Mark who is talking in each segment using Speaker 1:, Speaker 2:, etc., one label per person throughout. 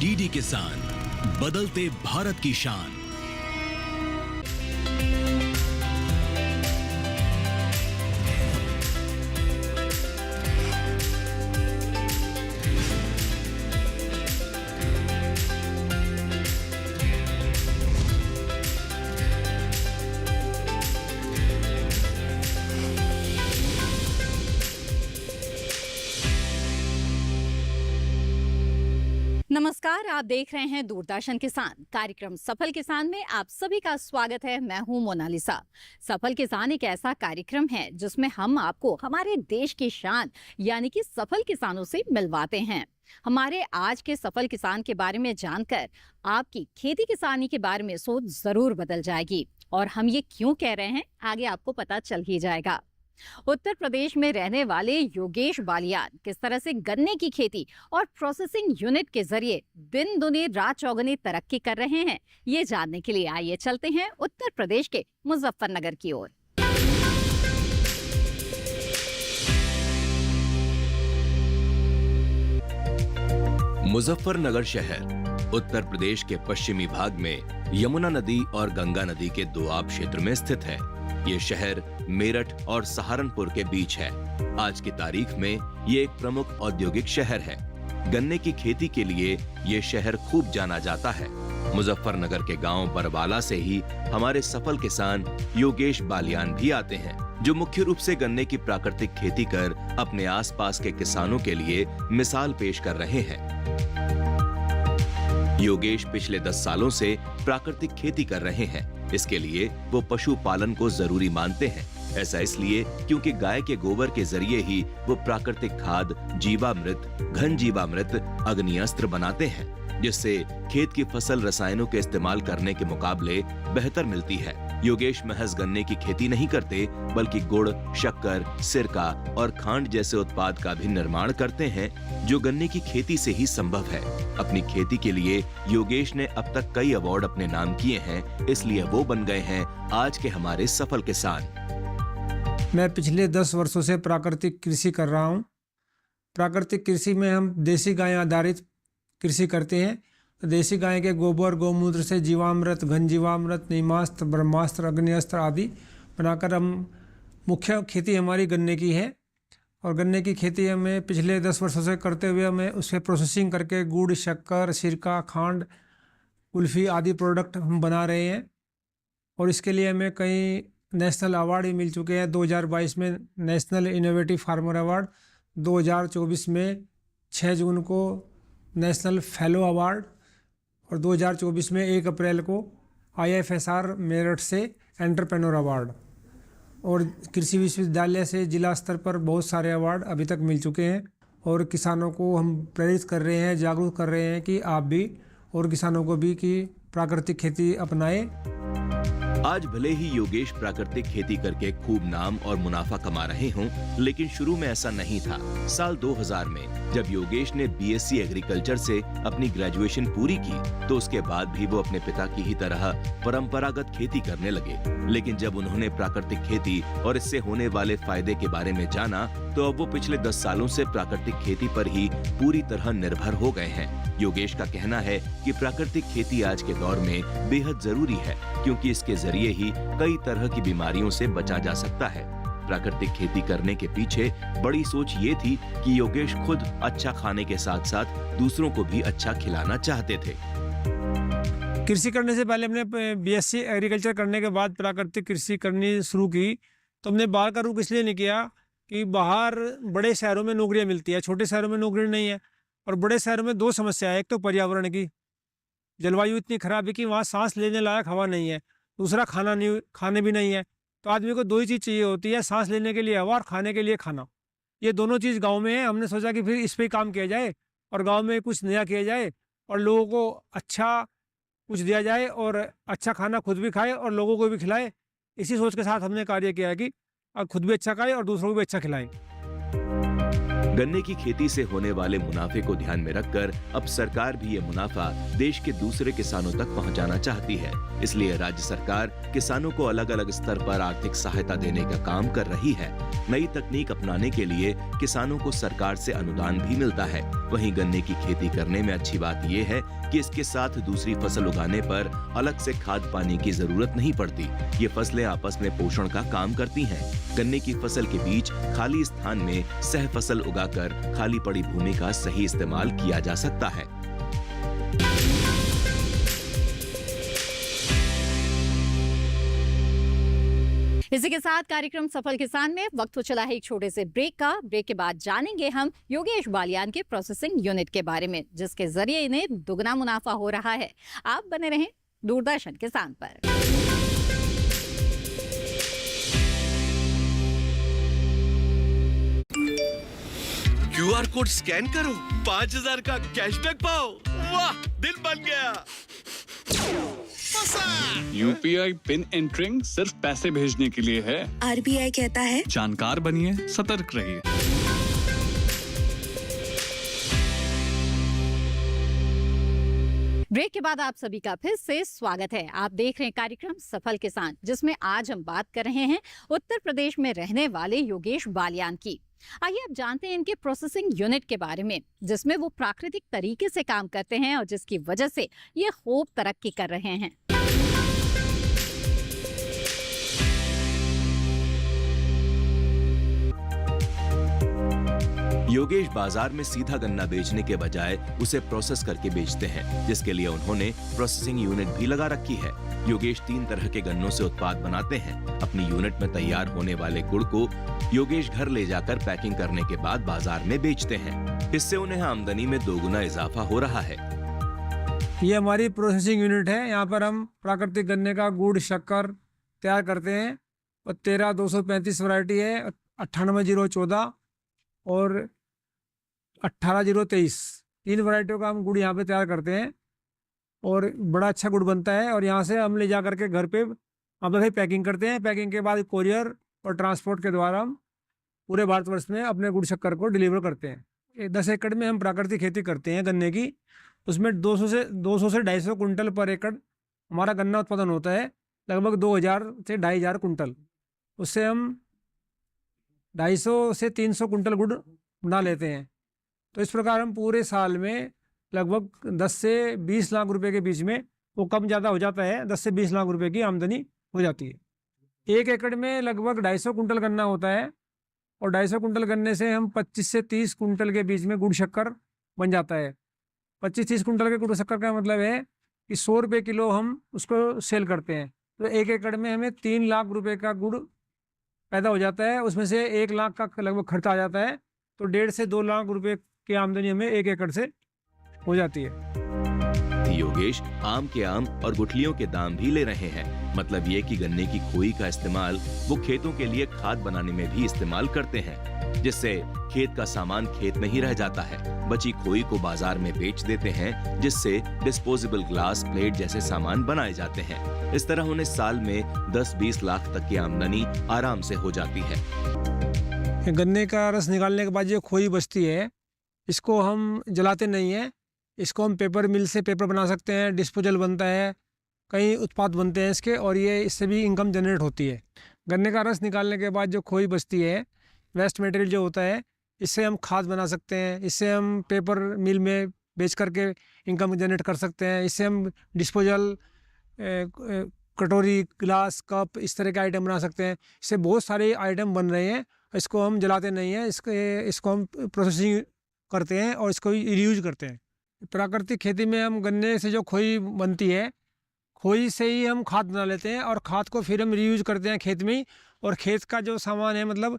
Speaker 1: DD किसान, बदलते भारत की शान।
Speaker 2: नमस्कार, आप देख रहे हैं दूरदर्शन किसान। कार्यक्रम सफल किसान में आप सभी का स्वागत है। मैं हूं मोनालिसा। सफल किसान एक ऐसा कार्यक्रम है जिसमें हम आपको हमारे देश की शान यानी कि सफल किसानों से मिलवाते हैं। हमारे आज के सफल किसान के बारे में जानकर आपकी खेती किसानी के बारे में सोच जरूर बदल जाएगी। और हम ये क्यों कह रहे हैं, आगे आपको पता चल ही जाएगा। उत्तर प्रदेश में रहने वाले योगेश बालियान किस तरह से गन्ने की खेती और प्रोसेसिंग यूनिट के जरिए दिन दुनी रात चौगुनी तरक्की कर रहे हैं, ये जानने के लिए आइए चलते हैं उत्तर प्रदेश के मुजफ्फरनगर की ओर।
Speaker 3: मुजफ्फरनगर शहर उत्तर प्रदेश के पश्चिमी भाग में यमुना नदी और गंगा नदी के दोआब क्षेत्र में स्थित है। ये शहर मेरठ और सहारनपुर के बीच है। आज की तारीख में ये एक प्रमुख औद्योगिक शहर है। गन्ने की खेती के लिए ये शहर खूब जाना जाता है। मुजफ्फरनगर के गांव बरवाला से ही हमारे सफल किसान योगेश बालियान भी आते हैं, जो मुख्य रूप से गन्ने की प्राकृतिक खेती कर अपने आसपास के किसानों के लिए मिसाल पेश कर रहे हैं। योगेश पिछले 10 सालों से प्राकृतिक खेती कर रहे हैं। इसके लिए वो पशुपालन को जरूरी मानते हैं। ऐसा इसलिए क्योंकि गाय के गोबर के जरिए ही वो प्राकृतिक खाद, जीवामृत, घन जीवामृत, अग्नि अस्त्र बनाते हैं, जिससे खेत की फसल रसायनों के इस्तेमाल करने के मुकाबले बेहतर मिलती है। योगेश महज गन्ने की खेती नहीं करते, बल्कि गुड़, शक्कर, सिरका और खांड जैसे उत्पाद का भी निर्माण करते हैं, जो गन्ने की खेती से ही संभव है। अपनी खेती के लिए योगेश ने अब तक कई अवार्ड अपने नाम किए हैं, इसलिए वो बन गए हैं आज के हमारे सफल किसान।
Speaker 4: मैं पिछले 10 वर्षों से प्राकृतिक कृषि कर रहा हूँ। प्राकृतिक कृषि में हम देसी गाय आधारित कृषि करते हैं। देसी गाय के गोबर, गौमूत्र से जीवामृत, घन जीवामृत, नीमास्त्र, ब्रह्मास्त्र, अग्निअस्त्र आदि बनाकर हम मुख्य खेती हमारी गन्ने की है। और गन्ने की खेती हमें पिछले 10 वर्षों से करते हुए हमें उससे प्रोसेसिंग करके गुड़, शक्कर, सिरका, खांड, कुल्फ़ी आदि प्रोडक्ट हम बना रहे हैं। और इसके लिए हमें कई नेशनल अवार्ड भी मिल चुके हैं। 2022 में नेशनल इनोवेटिव फार्मर अवार्ड, 2024 में 6 जून को नेशनल फेलो अवार्ड और 2024 में 1 अप्रैल को IFSR मेरठ से एंटरप्रेन्योर अवार्ड। और कृषि विश्वविद्यालय से जिला स्तर पर बहुत सारे अवार्ड अभी तक मिल चुके हैं। और किसानों को हम प्रेरित कर रहे हैं, जागरूक कर रहे हैं कि आप भी और किसानों को भी कि प्राकृतिक खेती अपनाएं।
Speaker 3: आज भले ही योगेश प्राकृतिक खेती करके खूब नाम और मुनाफा कमा रहे हों, लेकिन शुरू में ऐसा नहीं था। साल 2000 में जब योगेश ने BSc एग्रीकल्चर से अपनी ग्रेजुएशन पूरी की, तो उसके बाद भी वो अपने पिता की ही तरह परंपरागत खेती करने लगे। लेकिन जब उन्होंने प्राकृतिक खेती और इससे होने वाले फायदे के बारे में जाना, तो अब वो पिछले 10 सालों से प्राकृतिक खेती पर ही पूरी तरह निर्भर हो गए हैं। योगेश का कहना है कि प्राकृतिक खेती आज के दौर में बेहद जरूरी है, क्योंकि इसके जरिए ही कई तरह की बीमारियों से बचा जा सकता है। प्राकृतिक खेती करने के पीछे बड़ी सोच ये थी कि योगेश खुद अच्छा खाने के साथ साथ दूसरों को भी अच्छा खिलाना चाहते थे।
Speaker 4: कृषि करने से पहले हमने BSc एग्रीकल्चर करने के बाद प्राकृतिक कृषि करनी शुरू की। तो हमने बाहर का रुख इसलिए नहीं किया कि बाहर बड़े शहरों में नौकरियां मिलती है, छोटे शहरों में नौकरी नहीं है। और बड़े शहरों में 2 समस्या है। एक तो पर्यावरण की, जलवायु इतनी खराब है कि वहाँ सांस लेने लायक हवा नहीं है। दूसरा खाने भी नहीं है। तो आदमी को 2 ही चीज़ चाहिए होती है, सांस लेने के लिए हवा और खाने के लिए खाना। ये दोनों चीज़ गांव में है। हमने सोचा कि फिर इस पे काम किया जाए और गांव में कुछ नया किया जाए और लोगों को अच्छा कुछ दिया जाए और अच्छा खाना खुद भी खाए और लोगों को भी खिलाए। इसी सोच के साथ हमने कार्य किया है कि खुद भी अच्छा खाए और दूसरों को भी अच्छा खिलाएं।
Speaker 3: गन्ने की खेती से होने वाले मुनाफे को ध्यान में रखकर अब सरकार भी ये मुनाफा देश के दूसरे किसानों तक पहुंचाना चाहती है। इसलिए राज्य सरकार किसानों को अलग अलग स्तर पर आर्थिक सहायता देने का काम कर रही है। नई तकनीक अपनाने के लिए किसानों को सरकार से अनुदान भी मिलता है। वहीं गन्ने की खेती करने में अच्छी बात यह है कि इसके साथ दूसरी फसल उगाने पर अलग से खाद पानी की जरूरत नहीं पड़ती। ये फसलें आपस में पोषण का काम करती हैं। गन्ने की फसल के बीच खाली स्थान में सह फसल उगाकर खाली पड़ी भूमि का सही इस्तेमाल किया जा सकता है।
Speaker 2: इसी के साथ कार्यक्रम सफल किसान में वक्त हो चला है एक छोटे से ब्रेक का। ब्रेक के बाद जानेंगे हम योगेश बालियान के प्रोसेसिंग यूनिट के बारे में, जिसके जरिए इन्हें दुगना मुनाफा हो रहा है। आप बने रहें दूरदर्शन किसान पर।
Speaker 5: QR कोड स्कैन करो, 5000 का कैशबैक पाओ। वाह, दिल बन गया।
Speaker 6: UPI पिन एंटरिंग सिर्फ पैसे भेजने के लिए है।
Speaker 7: RBI कहता है
Speaker 6: जानकार बनिए, सतर्क रहिए।
Speaker 2: ब्रेक के बाद आप सभी का फिर से स्वागत है। आप देख रहे हैं कार्यक्रम सफल किसान, जिसमें आज हम बात कर रहे हैं उत्तर प्रदेश में रहने वाले योगेश बालियान की। आइए अब जानते हैं इनके प्रोसेसिंग यूनिट के बारे में, जिसमें वो प्राकृतिक तरीके से काम करते हैं और जिसकी वजह से ये खूब तरक्की कर रहे हैं।
Speaker 3: योगेश बाजार में सीधा गन्ना बेचने के बजाय उसे प्रोसेस करके बेचते हैं, जिसके लिए उन्होंने प्रोसेसिंग यूनिट भी लगा रखी है। योगेश 3 तरह के गन्नों से उत्पाद बनाते हैं। अपनी यूनिट में तैयार होने वाले गुड़ को योगेश घर ले जाकर पैकिंग करने के बाद बाजार में बेचते हैं। इससे उन्हें आमदनी में 2 गुना इजाफा हो रहा है।
Speaker 4: ये हमारी प्रोसेसिंग यूनिट है। यहाँ पर हम प्राकृतिक गन्ने का गुड़ शक्कर तैयार करते हैं। और 13235 वैरायटी है, 98014 और 18023, 3 वैरायटियों का हम गुड़ यहाँ पे तैयार करते हैं और बड़ा अच्छा गुड़ बनता है। और यहाँ से हम ले जा करके घर पे हम लोग पैकिंग करते हैं। पैकिंग के बाद कोरियर और ट्रांसपोर्ट के द्वारा हम पूरे भारतवर्ष में अपने गुड़ शक्कर को डिलीवर करते हैं। 10 एकड़ में हम प्राकृतिक खेती करते हैं गन्ने की। उसमें 200 से 250 कुंटल पर एकड़ हमारा गन्ना उत्पादन होता है, लगभग 2000 से 2500 कुंटल। उससे हम 250 से 300 कुंटल गुड़ बना लेते हैं। तो इस प्रकार हम पूरे साल में लगभग 10 से 20 लाख रुपए के बीच में, वो कम ज़्यादा हो जाता है, 10 से 20 लाख रुपए की आमदनी हो जाती है। 1 एकड़ में लगभग 250 कुंटल गन्ना होता है और 250 कुंटल गन्ने से हम 25 से 30 कुंटल के बीच में गुड़ शक्कर बन जाता है। 25-30 कुंटल के गुड़ शक्कर का मतलब है कि 100 रुपये किलो हम उसको सेल करते हैं। तो 1 एकड़ में हमें 3 लाख रुपए का गुड़ पैदा हो जाता है। उसमें से 1 लाख का लगभग खर्चा आ जाता है। तो 1.5 से 2 लाख रुपए की आमदनी हमें 1 एकड़ से हो जाती है।
Speaker 3: योगेश आम के आम और गुठलियों के दाम भी ले रहे हैं। मतलब ये कि गन्ने की खोई का इस्तेमाल वो खेतों के लिए खाद बनाने में भी इस्तेमाल करते हैं, जिससे खेत का सामान खेत में ही रह जाता है। बची खोई को बाजार में बेच देते हैं, जिससे डिस्पोजेबल ग्लास, प्लेट जैसे सामान बनाए जाते हैं। इस तरह उन्हें साल में 10-20 लाख तक की आमदनी आराम से हो जाती है।
Speaker 4: गन्ने का रस निकालने के बाद जो खोई बचती है, इसको हम जलाते नहीं हैं। इसको हम पेपर मिल से पेपर बना सकते हैं, डिस्पोजल बनता है, कई उत्पाद बनते हैं इसके, और ये इससे भी इनकम जनरेट होती है। गन्ने का रस निकालने के बाद जो खोई बचती है, वेस्ट मटेरियल जो होता है, इससे हम खाद बना सकते हैं। इससे हम पेपर मिल में बेच करके इनकम जनरेट कर सकते हैं। इससे हम डिस्पोजल, कटोरी, ग्लास, कप, इस तरह के आइटम बना सकते हैं। इससे बहुत सारे आइटम बन रहे हैं। इसको हम जलाते नहीं हैं, इसको हम प्रोसेसिंग करते हैं और इसको रीयूज करते हैं। प्राकृतिक खेती में हम गन्ने से जो खोई बनती है, खोई से ही हम खाद बना लेते हैं और खाद को फिर हम रीयूज करते हैं खेत में ही। और खेत का जो सामान है, मतलब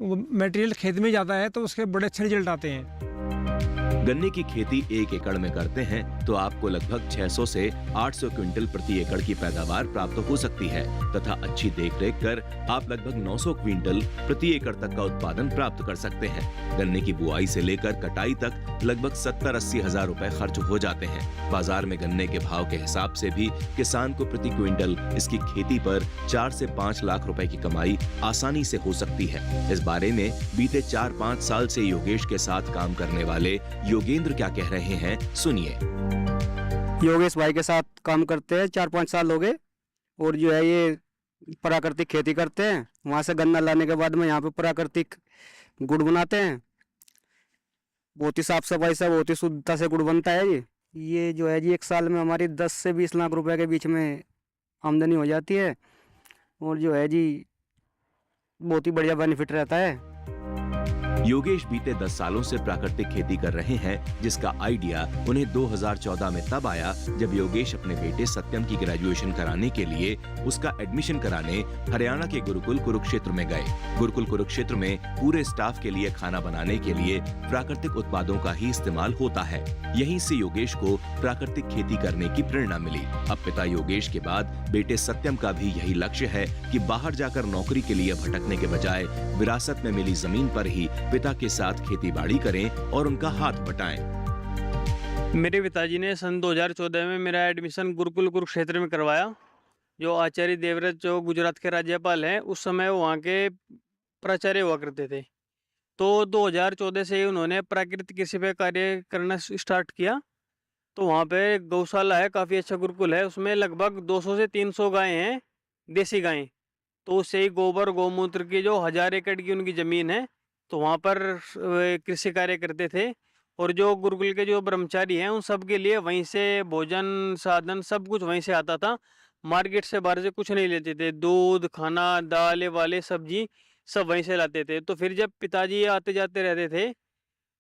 Speaker 4: मटेरियल खेत में जाता है, तो उसके बड़े अच्छे रिजल्ट आते हैं।
Speaker 3: गन्ने की खेती 1 एकड़ में करते हैं तो आपको लगभग 600 से 800 क्विंटल प्रति एकड़ की पैदावार प्राप्त हो सकती है तथा अच्छी देखरेख कर आप लगभग 900 क्विंटल प्रति एकड़ तक का उत्पादन प्राप्त कर सकते हैं। गन्ने की बुआई से लेकर कटाई तक लगभग 70-80 हजार रुपए खर्च हो जाते हैं। बाजार में गन्ने के भाव के हिसाब से भी किसान को प्रति क्विंटल इसकी खेती पर 4 से 5 लाख रुपए की कमाई आसानी से हो सकती है। इस बारे में बीते 4-5 साल से योगेश के साथ काम करने वाले योगेंद्र क्या कह रहे हैं, सुनिए।
Speaker 7: योगेश भाई के साथ काम करते हैं 4-5 साल हो गए और जो है ये प्राकृतिक खेती करते हैं। वहाँ से गन्ना लाने के बाद में यहाँ पे प्राकृतिक गुड़ बनाते हैं। बहुत ही साफ सफाई से, बहुत ही शुद्धता से गुड़ बनता है ये जो है जी 1 साल में हमारी 10 से 20 लाख रुपए के बीच में आमदनी हो जाती है और जो है जी बहुत ही बढ़िया बेनिफिट रहता है।
Speaker 3: योगेश बीते 10 सालों से प्राकृतिक खेती कर रहे हैं, जिसका आइडिया उन्हें 2014 में तब आया जब योगेश अपने बेटे सत्यम की ग्रेजुएशन कराने के लिए उसका एडमिशन कराने हरियाणा के गुरुकुल कुरुक्षेत्र में गए। गुरुकुल कुरुक्षेत्र में पूरे स्टाफ के लिए खाना बनाने के लिए प्राकृतिक उत्पादों का ही इस्तेमाल होता है। यहीं से योगेश को प्राकृतिक खेती करने की प्रेरणा मिली। अब पिता योगेश के बाद बेटे सत्यम का भी यही लक्ष्य है कि बाहर जाकर नौकरी के लिए भटकने के बजाय विरासत में मिली जमीन पर ही पिता के साथ खेती बाड़ी करें और उनका हाथ बटाएं।
Speaker 7: मेरे पिताजी ने सन 2014 में मेरा एडमिशन गुरुकुल कुरुक्षेत्र में करवाया। जो आचार्य देवव्रत जो गुजरात के राज्यपाल हैं उस समय वहाँ के प्राचार्य हुआ करते थे। तो 2014 से ही उन्होंने प्राकृतिक कृषि पे कार्य करना स्टार्ट किया। तो वहाँ पे गौशाला है, काफ़ी अच्छा गुरुकुल है, उसमें लगभग 200 से 300 गायें हैं, देसी गायें। तो उससे ही गोबर गौमूत्र की जो 1000 एकड़ की उनकी ज़मीन है, तो वहाँ पर कृषि कार्य करते थे। और जो गुरुकुल के जो ब्रह्मचारी हैं उन सब के लिए वहीं से भोजन साधन सब कुछ वहीं से आता था। मार्केट से बाहर से कुछ नहीं लेते थे। दूध, खाना, दालें वाले, सब्जी सब वहीं से लाते थे। तो फिर जब पिताजी आते जाते रहते थे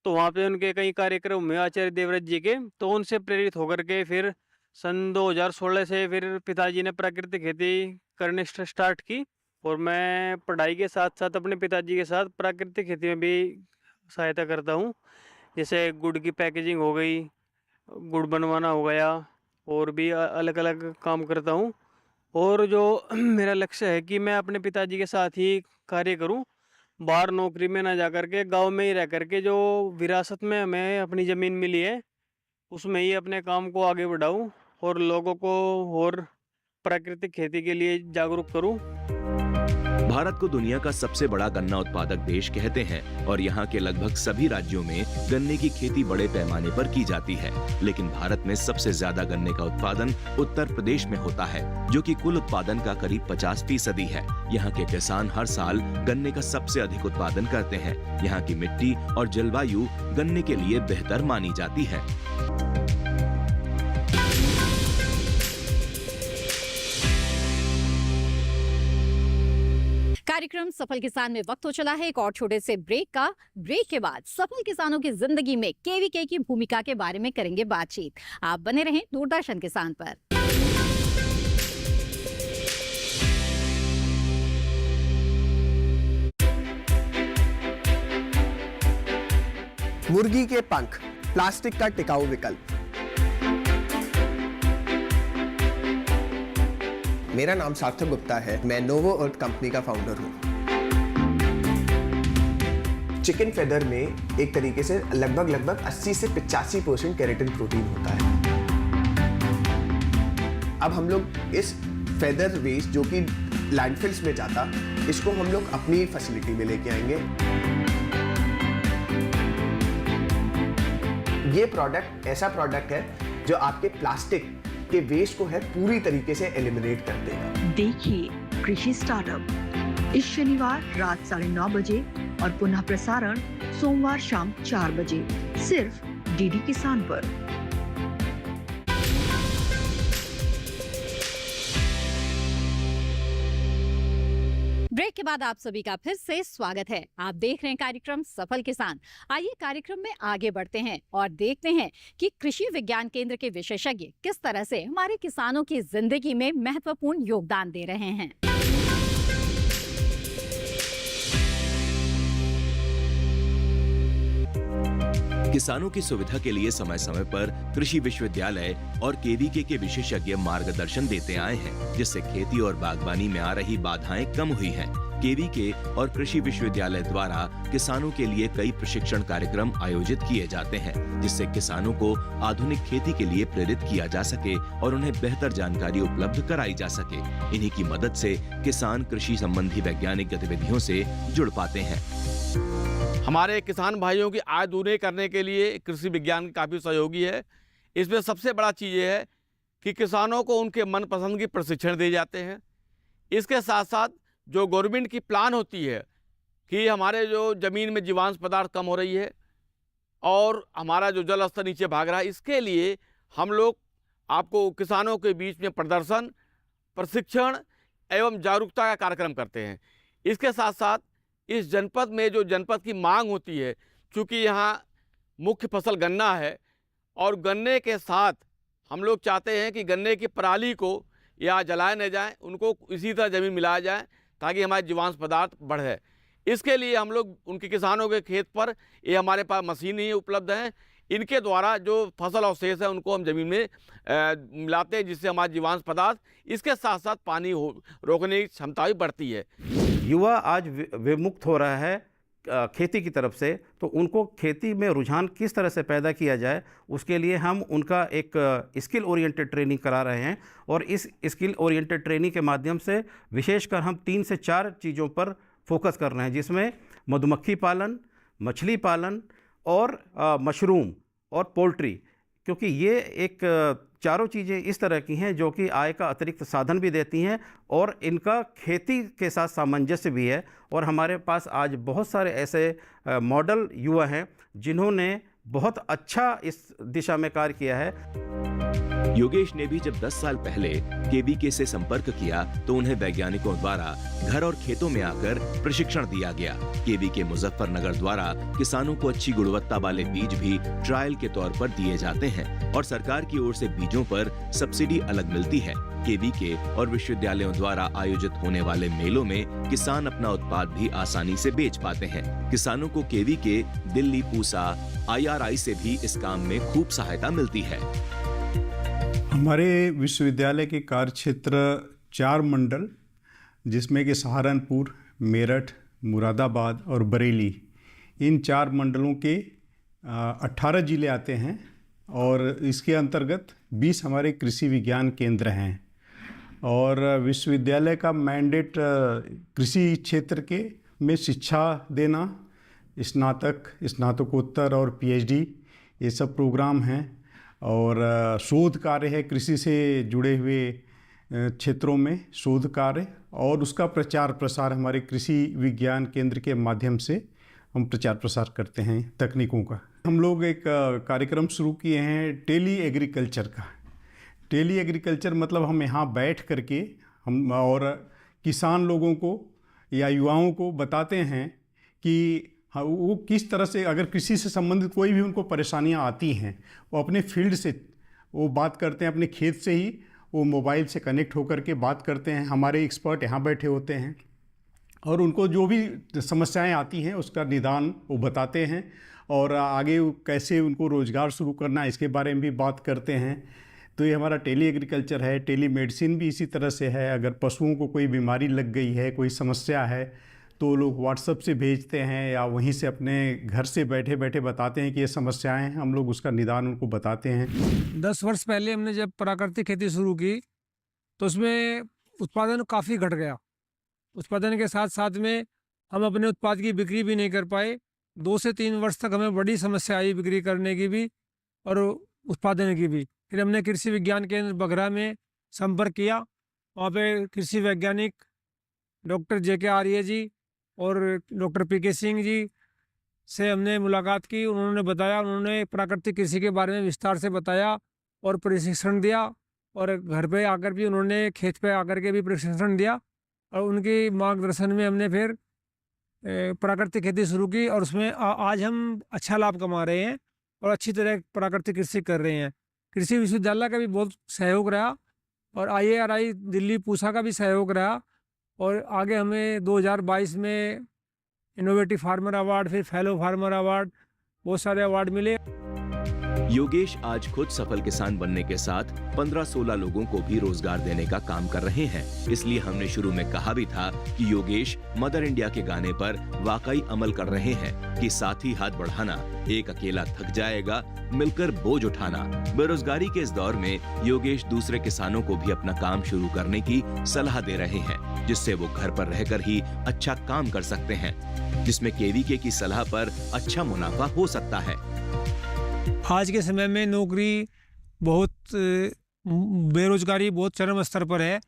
Speaker 7: तो वहाँ पे उनके कई कार्यक्रम हुए आचार्य देवव्रत जी के, तो उनसे प्रेरित होकर के फिर सन 2016 से फिर पिताजी ने प्राकृतिक खेती करने स्टार्ट की। और मैं पढ़ाई के साथ साथ अपने पिताजी के साथ प्राकृतिक खेती में भी सहायता करता हूँ। जैसे गुड़ की पैकेजिंग हो गई, गुड़ बनवाना हो गया, और भी अलग अलग काम करता हूँ। और जो मेरा लक्ष्य है कि मैं अपने पिताजी के साथ ही कार्य करूँ, बाहर नौकरी में ना जा कर के गाँव में ही रह कर के जो विरासत में हमें अपनी ज़मीन मिली है उसमें ही अपने काम को आगे बढ़ाऊँ और लोगों को और प्राकृतिक खेती के लिए जागरूक करूँ।
Speaker 3: भारत को दुनिया का सबसे बड़ा गन्ना उत्पादक देश कहते हैं और यहाँ के लगभग सभी राज्यों में गन्ने की खेती बड़े पैमाने पर की जाती है। लेकिन भारत में सबसे ज्यादा गन्ने का उत्पादन उत्तर प्रदेश में होता है, जो कि कुल उत्पादन का करीब 50% है। यहाँ के किसान हर साल गन्ने का सबसे अधिक उत्पादन करते हैं। यहाँ की मिट्टी और जलवायु गन्ने के लिए बेहतर मानी जाती है।
Speaker 2: कार्यक्रम सफल किसान में वक्त हो चला है एक और छोटे से ब्रेक का। ब्रेक के बाद सफल किसानों की जिंदगी में केवीके की भूमिका के बारे में करेंगे बातचीत। आप बने रहें दूरदर्शन किसान पर।
Speaker 8: मुर्गी के पंख, प्लास्टिक का टिकाऊ विकल्प। मेरा नाम सार्थक गुप्ता है, मैं नोवो अर्थ कंपनी का फाउंडर हूँ। चिकन फेदर में एक तरीके से लगभग 80 से 85% केराटिन प्रोटीन होता है। अब हम लोग इस फेदर वेस्ट जो कि लैंडफिल्स में जाता, इसको हम लोग अपनी फैसिलिटी में लेके आएंगे। ये प्रोडक्ट ऐसा प्रोडक्ट है जो आपके प्लास्टिक के वेस्ट को है पूरी तरीके से एलिमिनेट कर देगा।
Speaker 9: देखिए कृषि स्टार्टअप इस शनिवार रात 9:30 बजे और पुनः प्रसारण सोमवार शाम 4 बजे सिर्फ डीडी किसान पर।
Speaker 2: ब्रेक के बाद आप सभी का फिर से स्वागत है। आप देख रहे हैं कार्यक्रम सफल किसान। आइए कार्यक्रम में आगे बढ़ते हैं और देखते हैं कि कृषि विज्ञान केंद्र के विशेषज्ञ किस तरह से हमारे किसानों की जिंदगी में महत्वपूर्ण योगदान दे रहे हैं।
Speaker 3: किसानों की सुविधा के लिए समय समय पर कृषि विश्वविद्यालय और केवीके के विशेषज्ञ मार्गदर्शन देते आए हैं, जिससे खेती और बागवानी में आ रही बाधाएं कम हुई हैं। केवीके और कृषि विश्वविद्यालय द्वारा किसानों के लिए कई प्रशिक्षण कार्यक्रम आयोजित किए जाते हैं, जिससे किसानों को आधुनिक खेती के लिए प्रेरित किया जा सके और उन्हें बेहतर जानकारी उपलब्ध कराई जा सके। इन्हीं की मदद से किसान कृषि संबंधी वैज्ञानिक गतिविधियों से जुड़ पाते हैं।
Speaker 10: हमारे किसान भाइयों की आय दूनी करने के लिए कृषि विज्ञान काफ़ी सहयोगी है। इसमें सबसे बड़ा चीज़ ये है कि किसानों को उनके मनपसंद की प्रशिक्षण दिए जाते हैं। इसके साथ साथ जो गवर्नमेंट की प्लान होती है कि हमारे जो ज़मीन में जीवांश पदार्थ कम हो रही है और हमारा जो जल स्तर नीचे भाग रहा है, इसके लिए हम लोग आपको किसानों के बीच में प्रदर्शन, प्रशिक्षण एवं जागरूकता का कार्यक्रम करते हैं। इसके साथ साथ इस जनपद में जो जनपद की मांग होती है, चूँकि यहाँ मुख्य फसल गन्ना है और गन्ने के साथ हम लोग चाहते हैं कि गन्ने की पराली को या जलाए न जाए, उनको इसी तरह ज़मीन मिलाया जाए ताकि हमारे जीवांश पदार्थ बढ़े। इसके लिए हम लोग उनके किसानों के खेत पर ये हमारे पास मशीन ही उपलब्ध हैं, इनके द्वारा जो फसल अवशेष है उनको हम ज़मीन में मिलाते हैं, जिससे हमारे जीवांश पदार्थ, इसके साथ साथ पानी रोकने की क्षमता भी बढ़ती है।
Speaker 11: युवा आज विमुक्त हो रहा है खेती की तरफ से, तो उनको खेती में रुझान किस तरह से पैदा किया जाए, उसके लिए हम उनका एक स्किल ओरिएंटेड ट्रेनिंग करा रहे हैं। और इस स्किल ओरिएंटेड ट्रेनिंग के माध्यम से विशेषकर हम 3 से 4 चीज़ों पर फोकस कर रहे हैं, जिसमें मधुमक्खी पालन, मछली पालन और मशरूम और पोल्ट्री, क्योंकि ये एक चारों चीज़ें इस तरह की हैं जो कि आय का अतिरिक्त साधन भी देती हैं और इनका खेती के साथ सामंजस्य भी है। और हमारे पास आज बहुत सारे ऐसे मॉडल युवा हैं जिन्होंने बहुत अच्छा इस दिशा में कार्य किया है।
Speaker 3: योगेश ने भी जब 10 साल पहले केवीके से संपर्क किया तो उन्हें वैज्ञानिकों द्वारा घर और खेतों में आकर प्रशिक्षण दिया गया। केवीके मुजफ्फरनगर द्वारा किसानों को अच्छी गुणवत्ता वाले बीज भी ट्रायल के तौर पर दिए जाते हैं और सरकार की ओर से बीजों पर सब्सिडी अलग मिलती है। केवीके और विश्वविद्यालयों द्वारा आयोजित होने वाले मेलों में किसान अपना उत्पाद भी आसानी से बेच पाते हैं। किसानों को केवीके, दिल्ली, पूसा, IRI से भी इस काम में खूब सहायता मिलती है।
Speaker 12: हमारे विश्वविद्यालय के कार्य क्षेत्र 4 मंडल, जिसमें कि सहारनपुर, मेरठ, मुरादाबाद और बरेली, इन 4 मंडलों के 18 जिले आते हैं और इसके अंतर्गत 20 हमारे कृषि विज्ञान केंद्र हैं। और विश्वविद्यालय का मैंडेट कृषि क्षेत्र के में शिक्षा देना, स्नातक, स्नातकोत्तर और PhD ये सब प्रोग्राम हैं। और शोध कार्य है, कृषि से जुड़े हुए क्षेत्रों में शोध कार्य और उसका प्रचार प्रसार हमारे कृषि विज्ञान केंद्र के माध्यम से हम प्रचार प्रसार करते हैं तकनीकों का। हम लोग एक कार्यक्रम शुरू किए हैं टेली एग्रीकल्चर का। टेली एग्रीकल्चर मतलब हम यहाँ बैठ करके हम और किसान लोगों को या युवाओं को बताते हैं कि हाँ, वो किस तरह से अगर कृषि से संबंधित कोई भी उनको परेशानियां आती हैं, वो अपने फील्ड से वो बात करते हैं, अपने खेत से ही वो मोबाइल से कनेक्ट होकर के बात करते हैं। हमारे एक्सपर्ट यहाँ बैठे होते हैं और उनको जो भी समस्याएं आती हैं उसका निदान वो बताते हैं और आगे कैसे उनको रोज़गार शुरू करना है इसके बारे में भी बात करते हैं। तो ये हमारा टेली एग्रीकल्चर है। टेली मेडिसिन भी इसी तरह से है। अगर पशुओं को कोई बीमारी लग गई है, कोई समस्या है, तो लोग व्हाट्सएप से भेजते हैं या वहीं से अपने घर से बैठे बैठे बताते हैं कि ये समस्याएं हैं, हम लोग उसका निदान उनको बताते हैं।
Speaker 4: 10 वर्ष पहले हमने जब प्राकृतिक खेती शुरू की तो उसमें उत्पादन काफ़ी घट गया। उत्पादन के साथ साथ में हम अपने उत्पाद की बिक्री भी नहीं कर पाए। 2 से 3 वर्ष तक हमें बड़ी समस्या आई बिक्री करने की भी और उत्पादन की भी। फिर हमने कृषि विज्ञान केंद्र बघरा में संपर्क किया। वहाँ पे कृषि वैज्ञानिक डॉक्टर JK आर्य जी और डॉक्टर PK सिंह जी से हमने मुलाकात की। उन्होंने बताया, उन्होंने प्राकृतिक कृषि के बारे में विस्तार से बताया और प्रशिक्षण दिया और घर पे आकर भी उन्होंने खेत पे आकर के भी प्रशिक्षण दिया और उनके मार्गदर्शन में हमने फिर प्राकृतिक खेती शुरू की और उसमें आज हम अच्छा लाभ कमा रहे हैं और अच्छी तरह प्राकृतिक कृषि कर रहे हैं। कृषि विश्वविद्यालय का भी बहुत सहयोग रहा और IRI दिल्ली पूसा का भी सहयोग रहा और आगे हमें 2022 में इनोवेटिव फार्मर अवार्ड, फिर फेलो फार्मर अवार्ड बहुत सारे अवार्ड मिले।
Speaker 3: योगेश आज खुद सफल किसान बनने के साथ 15-16 लोगों को भी रोजगार देने का काम कर रहे हैं। इसलिए हमने शुरू में कहा भी था कि योगेश मदर इंडिया के गाने पर वाकई अमल कर रहे हैं कि साथ ही हाथ बढ़ाना, एक अकेला थक जाएगा, मिलकर बोझ उठाना। बेरोजगारी के इस दौर में योगेश दूसरे किसानों को भी अपना काम शुरू करने की सलाह दे रहे हैं, जिससे वो घर पर रहकर ही अच्छा काम कर सकते हैं, जिसमें केवीके की सलाह पर अच्छा मुनाफा हो सकता है।
Speaker 4: आज के समय में नौकरी बहुत, बेरोजगारी बहुत चरम स्तर पर है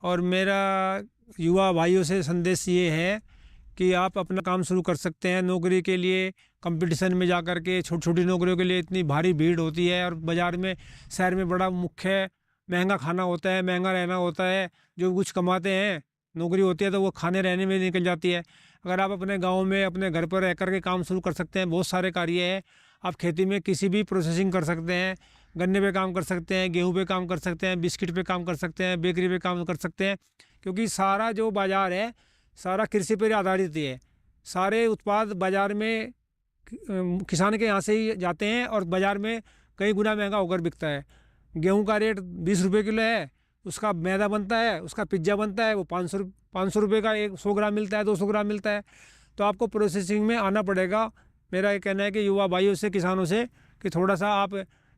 Speaker 4: और मेरा युवा भाइयों से संदेश ये है कि आप अपना काम शुरू कर सकते हैं। नौकरी के लिए कंपटीशन में जाकर के छोटी छोटी नौकरियों के लिए इतनी भारी भीड़ होती है और बाज़ार में, शहर में बड़ा मुख्य महंगा खाना होता है, महंगा रहना होता है। जो कुछ कमाते हैं, नौकरी होती है तो वो खाने रहने में निकल जाती है। अगर आप अपने गाँव में अपने घर पर रह कर के काम शुरू कर सकते हैं, बहुत सारे कार्य है। आप खेती में किसी भी प्रोसेसिंग कर सकते हैं, गन्ने पे काम कर सकते हैं, गेहूं पे काम कर सकते हैं, बिस्किट पे काम कर सकते हैं, बेकरी पे काम कर सकते हैं, क्योंकि सारा जो बाज़ार है सारा कृषि पर आधारित है। सारे उत्पाद बाज़ार में किसान के यहाँ से ही जाते हैं और बाज़ार में कई गुना महंगा होकर बिकता है। गेहूँ का रेट 20 रुपये किलो है, उसका मैदा बनता है, उसका पिज्ज़ा बनता है, वो 500 रुपये का 100 ग्राम मिलता है, 200 ग्राम मिलता है। तो आपको प्रोसेसिंग में आना पड़ेगा। मेरा ये कहना है कि युवा भाइयों से, किसानों से, कि थोड़ा सा आप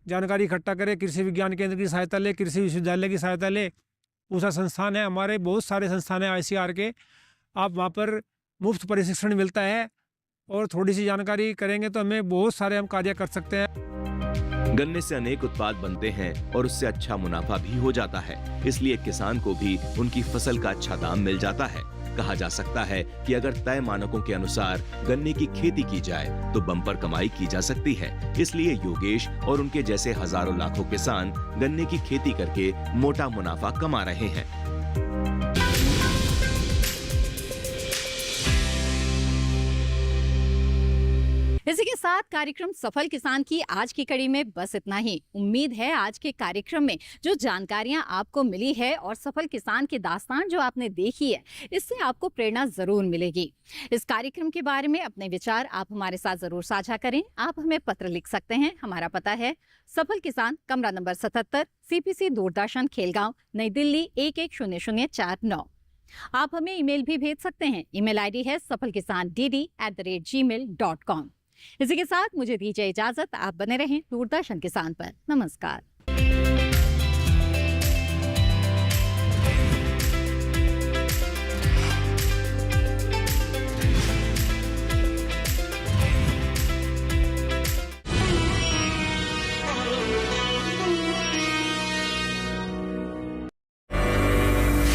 Speaker 4: जानकारी इकट्ठा करें, कृषि विज्ञान केंद्र की सहायता ले, कृषि विश्वविद्यालय की सहायता ले। पूसा संस्थान है, हमारे बहुत सारे संस्थान हैं ICAR के, आप वहाँ पर मुफ्त प्रशिक्षण मिलता है और थोड़ी सी जानकारी करेंगे तो हमें बहुत सारे हम कार्य कर सकते हैं।
Speaker 3: गन्ने से अनेक उत्पाद बनते हैं और उससे अच्छा मुनाफा भी हो जाता है, इसलिए किसान को भी उनकी फसल का अच्छा दाम मिल जाता है। कहा जा सकता है कि अगर तय मानकों के अनुसार गन्ने की खेती की जाए तो बम्पर कमाई की जा सकती है। इसलिए योगेश और उनके जैसे हजारों लाखों किसान गन्ने की खेती करके मोटा मुनाफा कमा रहे हैं।
Speaker 2: इसी के साथ कार्यक्रम सफल किसान की आज की कड़ी में बस इतना ही। उम्मीद है आज के कार्यक्रम में जो जानकारियां आपको मिली है और सफल किसान की दास्तान जो आपने देखी है, इससे आपको प्रेरणा जरूर मिलेगी। इस कार्यक्रम के बारे में अपने विचार आप हमारे साथ जरूर साझा करें। आप हमें पत्र लिख सकते हैं। हमारा पता है सफल किसान, कमरा नंबर 77, CPC दूरदर्शन, खेलगांव, नई दिल्ली 110049। आप हमें ईमेल भी भेज सकते हैं। ईमेल ID है safalkisandd@gmail.com। इसी के साथ मुझे दीजिए इजाजत। आप बने रहें दूरदर्शन किसान पर। नमस्कार।